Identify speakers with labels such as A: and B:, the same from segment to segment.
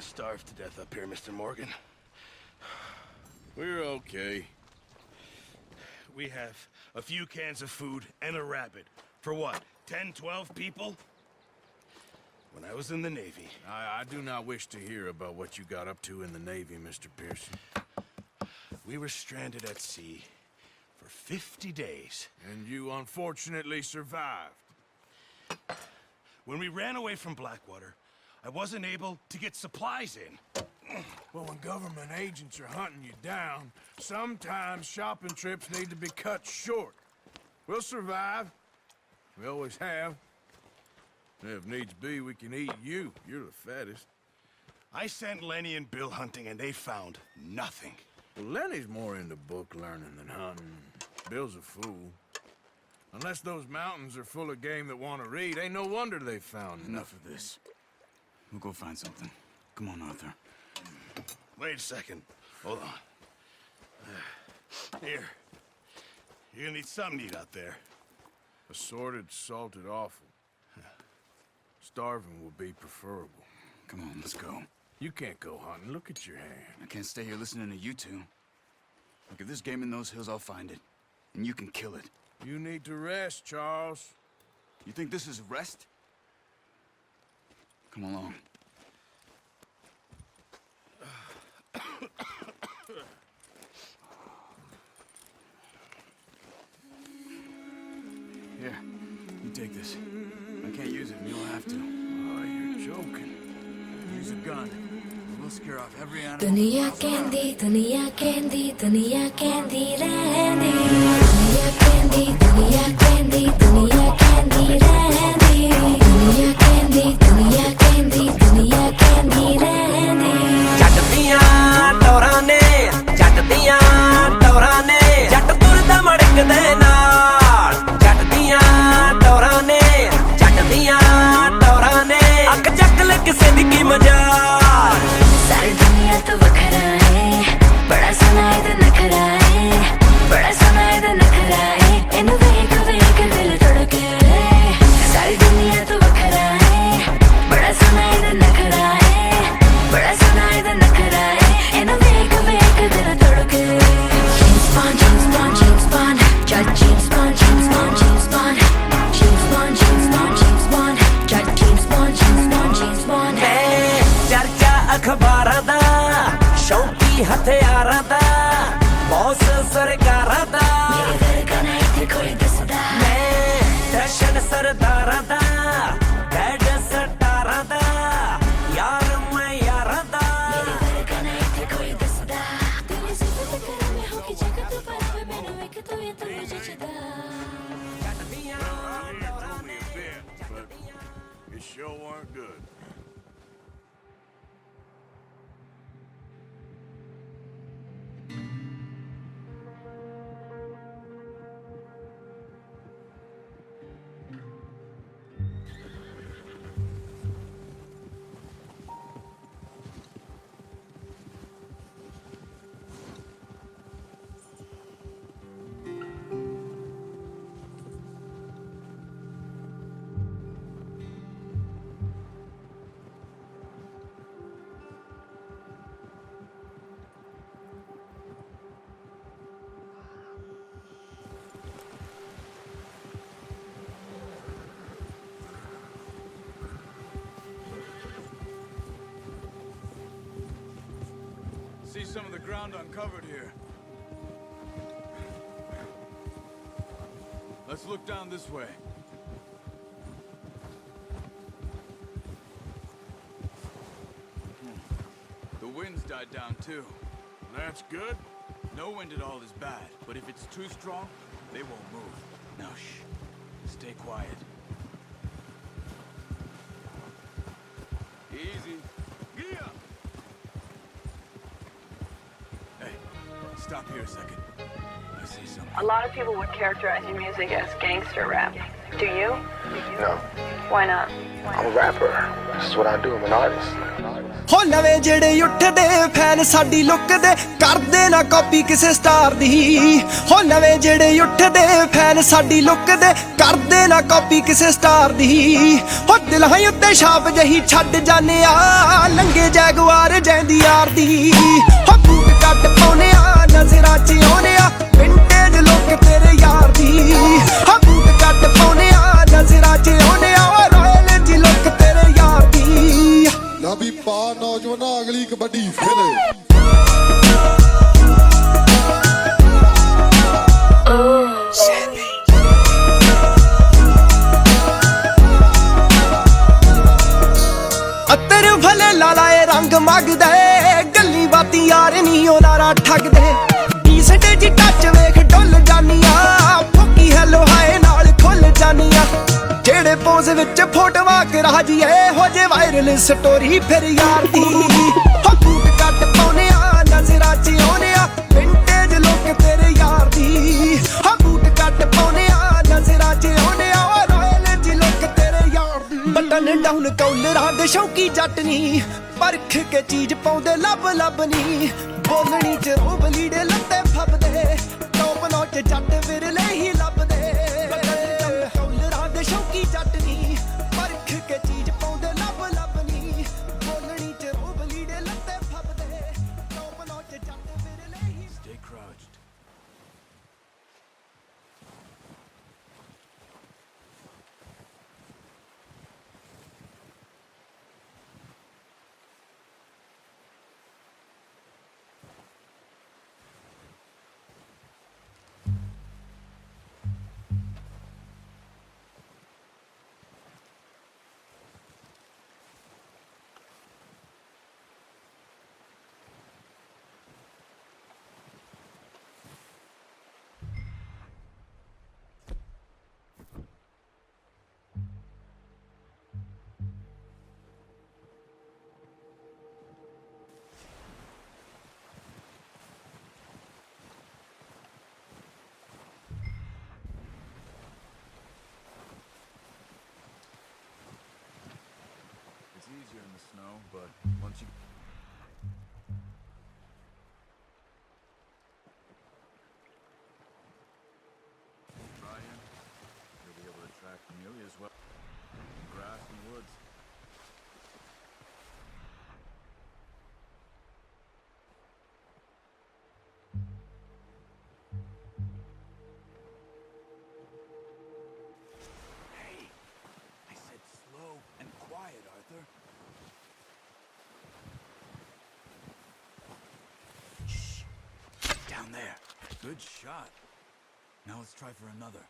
A: starve to death up here, Mr. Morgan.
B: We're okay.
A: We have a few cans of food and a rabbit. For what, 10, 12 people? When I was in the Navy...
B: I do not wish to hear about what you got up to in the Navy, Mr. Pearson.
A: We were stranded at sea for 50 days.
B: And you unfortunately survived.
A: When we ran away from Blackwater, I wasn't able to get supplies in.
B: Well, when government agents are hunting you down, sometimes shopping trips need to be cut short. We'll survive. We always have. If needs be, we can eat you. You're the fattest.
A: I sent Lenny and Bill hunting, and they found nothing.
B: Well, Lenny's more into book learning than hunting. Bill's a fool. Unless those mountains are full of game that want to read, ain't no wonder they found
C: Enough of this. We'll go find something. Come on, Arthur.
A: Wait a second. Hold on. Here. You're gonna need something to eat out there.
B: Assorted, salted offal. Starving will be preferable.
C: Come on, let's go.
B: You can't go hunting. Look at your hand.
C: I can't stay here listening to you two. Look, if there's game in those hills, I'll find it. And you can kill it.
B: You need to rest, Charles.
C: You think this is rest? Come along. Here, you take this. I can't use it, and you'll have to.
B: Oh, you're joking.
C: Use a gun. We'll scare off every animal.
D: दुनिया कहंदी दुनिया कहंदी दुनिया कहंदी रहंदी दुनिया कहंदी दुनिया कहंदी दुनिया कहंदी रहंदी दुनिया कहंदी दुनिया कहंदी दुनिया कहंदी रहंदी
E: जट दियां टोरां ने जट दियां टोरां ने जट तुरदा मड़क दे नाल जट दियां टोरां ने जट दियां टोरां ने अख चक ले किसे दी की मजाल
D: सारी दुनिया तो वखरा है बड़ा सोना इधर नखरा है बड़ा सोना इधर नखरा है इन्हें वेख वेख दिल धड़के सारी दुनिया तो वखरा है बड़ा सोना इधर नखरा है बड़ा सोना इधर नखरा है इन्हें वेख वेख दिल धड़के James Bond James Bond James Bond Judge James Bond James Bond James Bond James Bond James Bond James Bond Judge James Bond James Bond James Bond
E: चर्चा अखबारां दा शौकी हथियारां दा बॉस सरकारां दा
D: मेरे वर्गा ना इत्थे कोई दसदा
E: मैं दर्शन सरदारां दा बैड सटारां दा यार मैं यारां दा
D: मेरे वर्गा ना इत्थे कोई दसदा तेरी सिफत करे मैं हो कि जगत पर वे मैनू वेख तू ये तो मुझे जदा
B: You told me a bit, but it sure weren't good.
C: See some of the ground uncovered here. Let's look down this way. The wind's died down too.
B: That's good.
C: No wind at all is bad, but if it's too strong, they won't move. Now shh. Stay quiet. Easy. Gia! Hey, stop here a second. I see something.
F: A lot of people would characterize your music as gangster rap. Do you?
G: No,
F: Why not?
G: I'm a rapper. This is what I do. I'm an artist.
E: ਹੋ ਨਵੇਂ ਜਿਹੜੇ ਉੱਠਦੇ
G: fan ਸਾਡੀ look ਦੇ ਕਰਦੇ ਨਾ copy ਕਿਸੇ star ਦੀ ਹੋ ਨਵੇਂ ਜਿਹੜੇ ਉੱਠਦੇ ਫੈਨ ਸਾਡੀ ਲੁੱਕ ਦੇ ਕਰਦੇ ਨਾ ਕਾਪੀ ਕਿਸੇ ਸਟਾਰ ਦੀ ਹੋ ਦਿਲਾਂ ਉੱਤੇ ਛਾਪ ਜਹੀ ਛੱਡ ਜਾਨੇ ਆ ਲੰਗੇ ਜੈਗਵਾਰ ਜੈਂਦੀ ਯਾਰ ਦੀ ਹੋ ਬੂਟ ਕੱਟ ਪਾਉਨੇ ਆ ਨਜ਼ਰਾਂ 'ਚ ਆਉਨੇ ਆ ਵਿੰਟੇਜ ਲੁੱਕ ਤੇਰੇ ਯਾਰ ਦੀ ਹੋ ਬੂਟ ਕੱਟ ਪਾਉਨੇ ਆ ਨਜ਼ਰਾਂ 'ਚ ਆਉਨੇ ਆ ਰਾਇਲ ਜੀ ਲੁੱਕ ਤੇਰੇ ਯਾਰ ਦੀ
H: ਨਾ ਵੀ ਪਾ ਨੌਜਵਾਨਾਂ ਅਗਲੀ ਕਬੱਡੀ ਫਿਰ
G: ਅਤਰ ਭਲੇ ਲਾਲਾਏ ਰੰਗ ਮੰਗਦਾ ਗੱਲੀ ਬਾਤੀ ਯਾਰ ਨਹੀਂ ਉਹ ਨਾਰਾ ਠੱਗਦੇ ਡੀਸੈਂਟ ਜੀ ਟੱਚ ਵੇਖ ਡੁੱਲ ਜਾਨੀਆਂ ਫੁੱਕੀ ਹੈਲੋ ਹਾਏ ਨਾਲ ਖੁੱਲ ਜਾਨੀਆਂ ਜਿਹੜੇ ਪੋਜ਼ ਵਿੱਚ ਫੋਟੋਆਂ ਕਰਾ ਜੀਏ ਹੋ ਜੇ ਵਾਇਰਲ ਸਟੋਰੀ ਫਿਰ ਯਾਰ ਦੀ ਹੋ ਬੂਟ ਕੱਟ ਪਾਉਨੇ ਆ ਨਜ਼ਰਾਂ 'ਚ ਆਉਨੇ ਆ ਵਿੰਟੇਜ ਲੁੱਕ ਤੇਰੇ ਯਾਰ ਦੀ ਹੋ ਬੂਟ ਕੱਟ ਪਾਉਨੇ ਆ ਨਜ਼ਰਾਂ 'ਚ ਆਉਨੇ ਆ ਰਾਇਲ ਜੀ ਲੁੱਕ ਤੇਰੇ ਯਾਰ ਦੀ ਬਟਨ ਡਾਊਨ ਕੌਲਰਾਂ ਦੇ ਸ਼ੌਕੀ ਜੱਟ ਨੀ ਪਰਖ ਕੇ ਚੀਜ਼ ਪਾਉਂਦੇ ਲੱਭ ਲੱਭ ਨੀ ਬੋਲਣੀ 'ਚ ਰੋਬ ਲੀੜੇ ਲੱਤੇ ਫੱਬਦੇ ਟੋਪ ਨੋਟ ਜੱਟ ਵਿਰਲੇ ਹੀ ਲੱਭਦੇ ਕੌਲਰਾਂ ਦੇ ਸ਼ੌਕੀ ਜੱਟ ਨੀ ਪਰਖ ਕੇ ਚੀਜ਼ ਪਾਉਂਦੇ ਲੱਭ ਲੱਭ ਨੀ ਬੋਲਣੀ 'ਚ ਰੋਬ ਲੀੜੇ ਲੱਤੇ ਫੱਬਦੇ ਟੋਪ ਨੋਟ ਜੱਟ ਵਿਰਲੇ ਹੀ
C: Stay crouched. It's easier in the snow, but once you... Brian, you'll be able to track Amelia as well. Grass and woods. Hey, I said slow and quiet, Arthur. Shh. Down there. Good shot. Now let's try for another.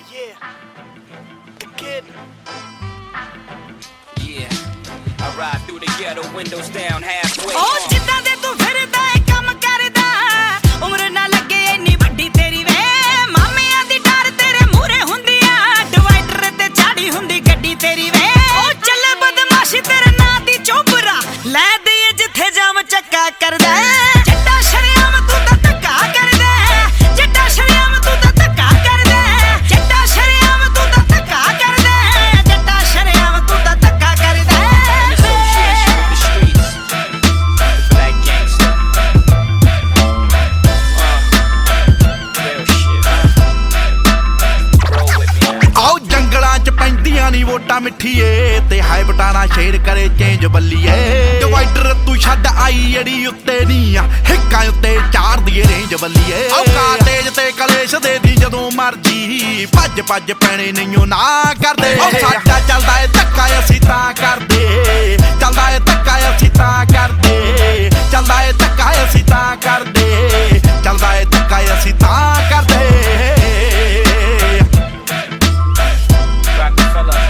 G: Yeah, the kid.
E: Yeah, I ride through the ghetto, windows down halfway.
I: ਓ ਜਿੱਦਾਂ ਦੇ ਤੂੰ ਫਿਰਦਾ ਏ ਕੰਮ ਕਰਦਾ ਉਮਰ ਨਾ ਲੱਗੇ ਇੰਨੀ ਵੱਡੀ ਤੇਰੀ ਵੇ ਮਾਮਿਆਂ ਦੀ ਡਰ ਤੇਰੇ ਮੂਹਰੇ ਹੁੰਦੀ ਆ ਡਿਵਾਈਡਰ ਤੇ ਚਾੜੀ ਹੁੰਦੀ ਗੱਡੀ ਤੇਰੀ ਵੇ ਓ ਚੱਲੇ ਬਦਮਾਸ਼ੀ ਤੇਰੇ ਨਾਂ ਦੀ ਚੋਬਰਾ ਲੈ ਦੇ ਜਿੱਥੇ ਜਾਮ ਚੱਕਾ ਕਰਦਾ ਜੱਟਾ ਸ਼ਰਿਆਮ ਤੂੰ ਤਾਂ ਧੱਕਾ ਕਰਦਾ ਜੱਟਾ ਸ਼ਰਿਆਮ ਤੂੰ ਤਾਂ ਧੱਕਾ ਕਰਦਾ ਜੱਟਾ ਸ਼ਰਿਆਮ ਤੂੰ ਤਾਂ ਧੱਕਾ ਕਰਦਾ ਜੱਟਾ ਸ਼ਰਿਆਮ ਤੂੰ ਤਾਂ ਧੱਕਾ ਕਰਦਾ
E: Association with the streets. Black gangster. Real shit. Roll with me now.
J: ਆਓ ਜੰਗਲਾਂ 'ਚ ਪੈਂਦੀਆਂ ਨੀ ਵੋਟਾਂ ਮਿੱਠੀਏ ਤੇ ਹਾਏ ਬਟਾਣਾ ਸ਼ੇਰ ਕਰੇ ਚੇਂਜ ਬੱਲੀਏ ਡਿਵਾਈਡਰ ਤੂੰ ਛੱਡ ਆਈ ਜਿਹੜੀ ਉੱਤੇ ਨੀ ਆ ਹਿੱਕਾਂ ਉੱਤੇ ਚਾਰ ਦੀ ਰੇਂਜ ਬੱਲੀਏ ਆਓ ਕਾਟੇਜ ਤੇ ਕਲੇਸ਼ ਦੇ ਦੀ ਜਦੋਂ ਮਰਜੀ ਭੱਜ ਭੱਜ ਪੈਣੇ ਨਹੀਂਓ ਨਾ ਕਰਦੇ ਓ ਸਾਡਾ ਚੱਲਦਾ ਏ ਧੱਕਾ ਅਸੀਂ ਤਾਂ ਕਰਦੇ ਚੱਲਦਾ ਏ ਧੱਕਾ ਅਸੀਂ ਤਾਂ ਕਰਦੇ ਚੱਲਦਾ ਏ ਧੱਕਾ ਅਸੀਂ ਤਾਂ ਕਰਦੇ ਚੱਲਦਾ ਏ ਧੱਕਾ ਅਸੀਂ ਤਾਂ ਕਰਦੇ
E: Rockefeller.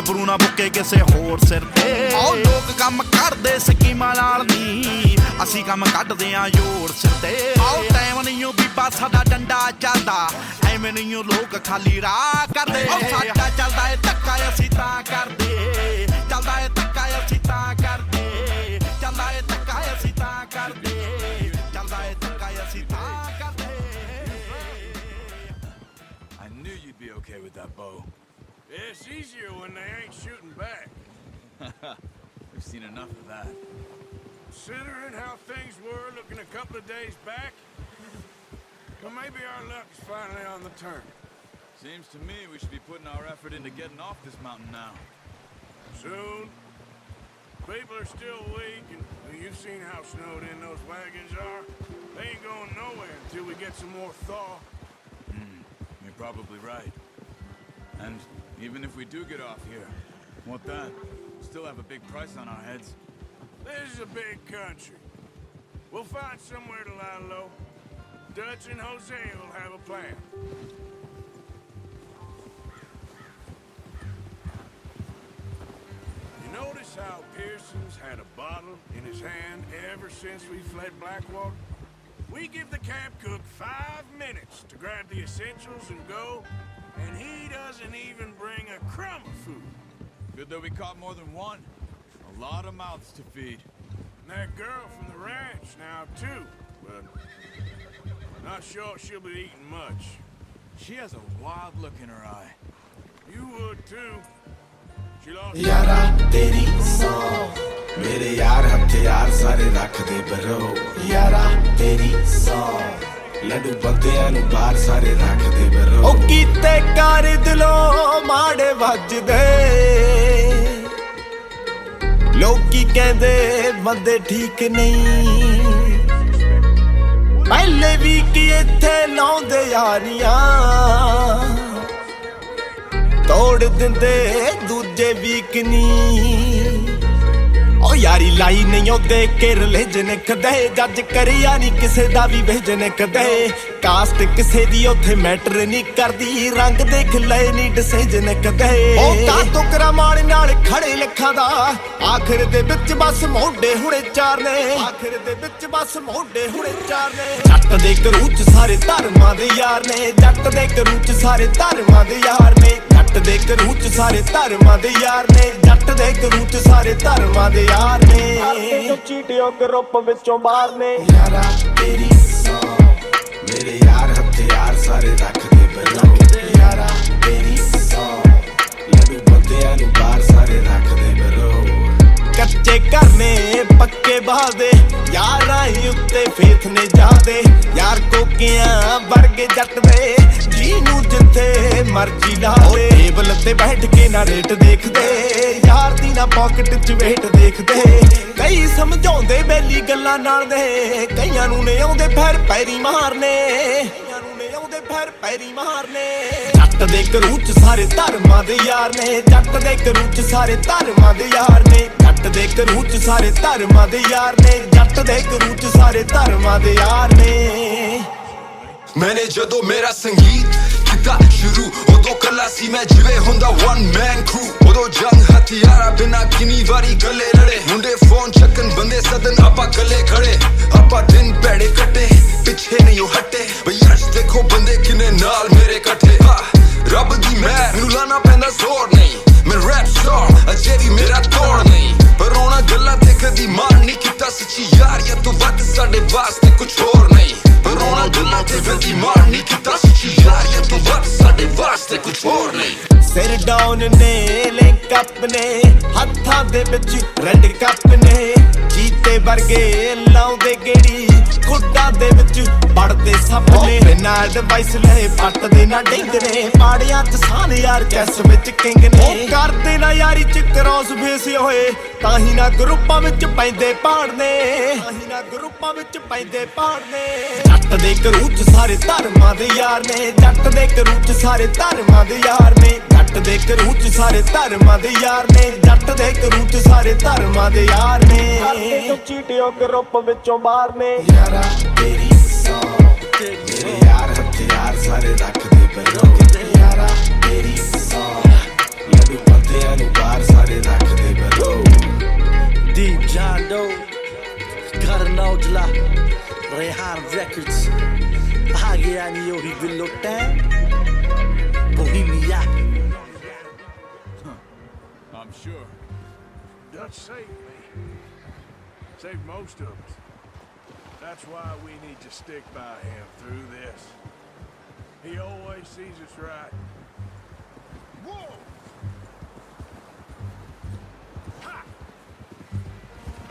J: ਗੱਭਰੂ ਨਾ ਬੁੱਕੇ ਕਿਸੇ ਹੋਰ ਸਿਰ ਤੇ ਆਓ ਲੋਕ ਕੰਮ ਕਰਦੇ ਸਕੀਮਾਂ ਨਾਲ ਨੀ ਅਸੀਂ ਕੰਮ ਕੱਢਦੇ ਆਂ ਜ਼ੋਰ ਸਿਰ ਤੇ ਆਓ ਟਾਈਮ ਨਹੀਂ ਓ ਬੀਬਾ ਸਾਡਾ ਡੰਡਾ ਚੱਲਦਾ ਐਵੇਂ ਨਹੀਂ ਓ ਲੋਕ ਖਾਲੀ ਰਾਹ ਕਰਦੇ ਆਓ ਸਾਡਾ ਚੱਲਦਾ ਏ ਧੱਕਾ ਅਸੀਂ ਤਾਂ ਕਰਦੇ ਚੱਲਦਾ ਏ ਧੱਕਾ ਅਸੀਂ ਤਾਂ ਕਰਦੇ ਚੱਲਦਾ ਏ ਧੱਕਾ ਅਸੀਂ ਤਾਂ ਕਰਦੇ ਚੱਲਦਾ ਏ ਧੱਕਾ ਅਸੀਂ ਤਾਂ ਕਰਦੇ
C: I knew you'd be okay with that bow.
B: It's easier when they ain't shooting back.
C: We've seen enough of that.
B: Considering how things were looking a couple of days back, well, maybe our luck's finally on the turn.
C: Seems to me we should be putting our effort into getting off this mountain now.
B: Soon. People are still weak, and well, you've seen how snowed in those wagons are. They ain't going nowhere until we get some more thaw.
C: You're probably right. And even if we do get off here, what then? Still have a big price on our heads.
B: This is a big country. We'll find somewhere to lie low. Dutch and Jose will have a plan. You notice how Pearson's had a bottle in his hand ever since we fled Blackwater? We give the camp cook 5 minutes to grab the essentials and go, and he doesn't even bring a crumb of food.
C: Good that we caught more than one. A lot of mouths to feed.
B: And that girl from the ranch now, too. But not sure she'll be eating much.
C: She has a wild look in her eye.
B: You would, too. She lost...
G: यारा तेरी सौ मेरे यार हथियार सारे रख दे बरो यारा तेरी सौ लड्डू बंदियां नू बाहर सारे रख दे बरो ओ कीते कर दिलों माड़े वजदे लोकी कहंदे बंदे ठीक नहीं पहले भी कि इत्थे लाउंदे यारियां तोड़ दिंदे दूजे वीक नी ओ यारी लाई नहीं ओ देख के रिलीजन कदे जज करिया नहीं किसे दा भी विजन कदे कास्ट किसे दी उथे मैटर नहीं करदी रंग देख ले नहीं डिसीजन कदे ओ का टुकरा मार नाल खड़े लखां दा आखिर दे विच बस मोढे हुणे चार ने आखिर दे विच बस मोढे हुणे चार ने जट दे करूच सारे धर्मां दे यार ने जट दे करूच सारे धर्मां दे यार ने जट दे करूच सारे धर्मां दे यार ने जट दे करूच सारे धर्मां दे यार ने चीटियों ग्रुप विचों बाहर ने यारा तेरी सौ मेरे यार हथियार सारे रख दे बरो यारा तेरी सौ लड्डू बंदियां नू बाहर सारे रख दे बरो कच्चे घर ने पक्के बहादे यार आई उत्ते फेथ ने जादे यार कोकियां वर्गे जट दे जी नू जिथे मर्जी ला दे टेबल ते बैठ के ना रेट देखदे यार दी ना पॉकेट च वेट देखदे कई समझाउंदे बेली गल्लां नाल दे कईयां नू ने आउंदे फिर पैरी मारने कईयां नू ने आउंदे फिर पैरी मारने जट दे करूच सारे धर्मां दे यार ने जट दे करूच सारे धर्मां दे यार ने जट दे करूच सारे धर्मां दे यार ने जट दे करूच सारे धर्मां दे यार ने
K: मैंने जदों मेरा संगीत किता शुरू उदों कला सी मैं जिवे हुंदा वन मैन क्रू उदों जंग हथियारा बिना किनी वारी गले लड़े मुंडे फोन चक्कन बंदे सदन आपा गले खड़े आपा दिन पैड़े कटे पिछे नहीं ओ हटे भैया देखो बंदे किने नाल मेरे कट्ठे रब दी मैं मैनू लाना पैंदा जोर नहीं मैं रैप स्टार अजे भी मेरा तोड़ नहीं पर रोना गल्ला ते कदी मान नहीं किता सच्ची यार या तो वध साडे वास्ते कुछ होर नहीं पर रोना गल्ला ते कदी मान नहीं किता सच्ची यार या तो वध साडे वास्ते कुछ होर नहीं
G: सिर डाउन ने लिंक अप ने हत्थां दे विच रेड कप ने जीते वर्गे लाउंदे गेड़ी खुड्डां दे विच पड़दे सप ने बिना एडवाइस ले पटदे ना डिंग ने पाड़ियां च सान यार चैस विच किंग ने ओ करदे ना यारी च क्रॉस फेस होए ताही ना ग्रुपां विच पैंदे पाड़ने ताही ना ग्रुपां विच पैंदे पाड़ने जट दे करूच सारे धर्मां दे यार ने जट दे करूच सारे धर्मां दे यार ने जट दे करूच सारे धर्मां दे यार ने जट दे करूच सारे धर्मां दे यार ने चीटियों ग्रुप विचों बाहर ने यारा तेरी सौ मेरे यार हथियार सारे रख दे बरो यारा तेरी सौ लड्डू बंदियां नू ਗਿਆ ਨੀ ਉਹੀ ਬਿੱਲੋ ਟੈਂ Bohemia
C: I'm sure.
B: Dutch saved me. Saved most of us. That's why we need to stick by him through this. He always sees us right. Whoa! Ha!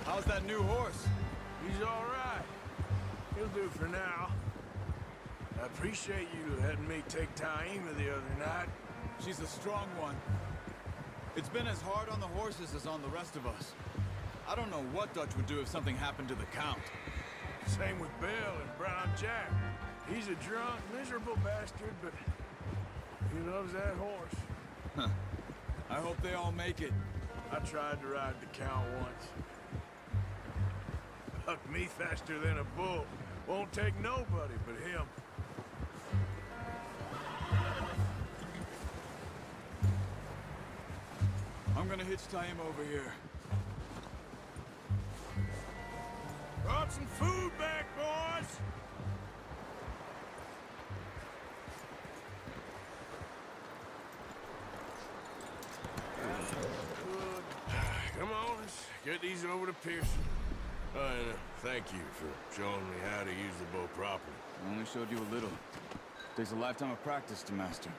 C: How's that new horse?
B: He's all right. He'll do for now. I appreciate you letting me take Taima the other night.
C: She's a strong one. It's been as hard on the horses as on the rest of us. I don't know what Dutch would do if something happened to the Count.
B: Same with Bill and Brown Jack. He's a drunk, miserable bastard, but he loves that horse.
C: Huh. I hope they all make it.
B: I tried to ride the Count once. Hucked me faster than a bull. Won't take nobody but him.
C: I'm gonna hitch Taima over here.
B: Brought some food back, boys! Come on, let's get these over to Pearson. And thank you for showing me how to use the bow properly.
C: I only showed you a little. Takes a lifetime of practice to master.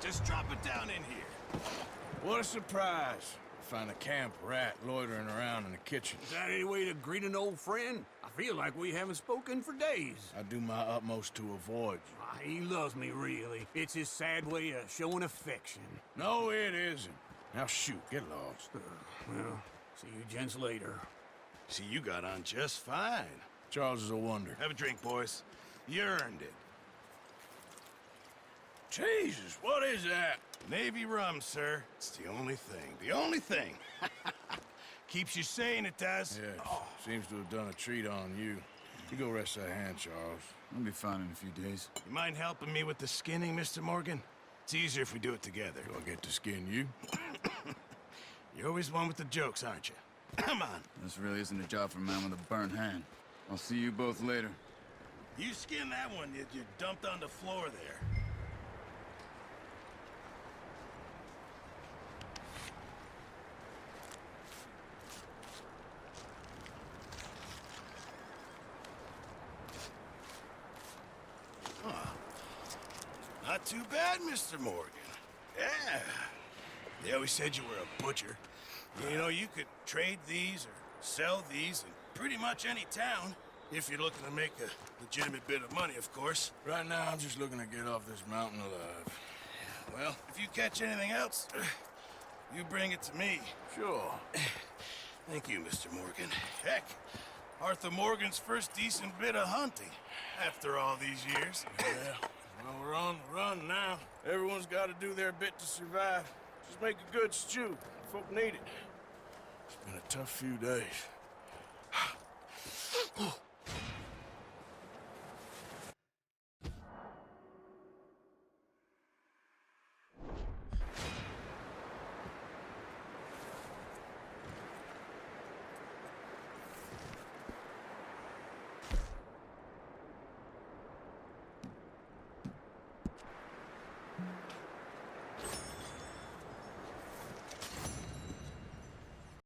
A: Just drop it down in here.
B: What a surprise. Find a camp rat loitering around in the kitchen.
L: Is that any way to greet an old friend? I feel like we haven't spoken for days.
B: I do my utmost to avoid you.
L: He loves me, really. It's his sad way of showing affection.
B: No, it isn't. Now shoot, get lost.
L: Well, see you gents later.
A: See, you got on just fine.
B: Charles is a wonder.
A: Have a drink, boys. You earned it.
B: Jesus, what is that?
A: Navy rum, sir. It's the only thing. The only thing. Keeps you sane, it does.
B: Yes. Seems to have done a treat on you. You go rest that hand, Charles.
C: I'll be fine in a few days.
A: You mind helping me with the skinning, Mr. Morgan? It's easier if we do it together.
B: Do I get to skin you?
A: You're always one with the jokes, aren't you? Come on.
C: This really isn't a job for a man with a burnt hand. I'll see you both later.
A: You skin that one you dumped on the floor there. Not too bad, Mr. Morgan. Yeah. They always said you were a butcher. You know, you could trade these or sell these in pretty much any town, if you're looking to make a legitimate bit of money, of course.
B: Right now, I'm just looking to get off this mountain alive.
A: Well, if you catch anything else, you bring it to me.
B: Sure.
A: Thank you, Mr. Morgan. Heck, Arthur Morgan's first decent bit of hunting after all these years.
B: Yeah. Well, we're on the run now. Everyone's got to do their bit to survive. Just make a good stew. Folk need it. It's been a tough few days.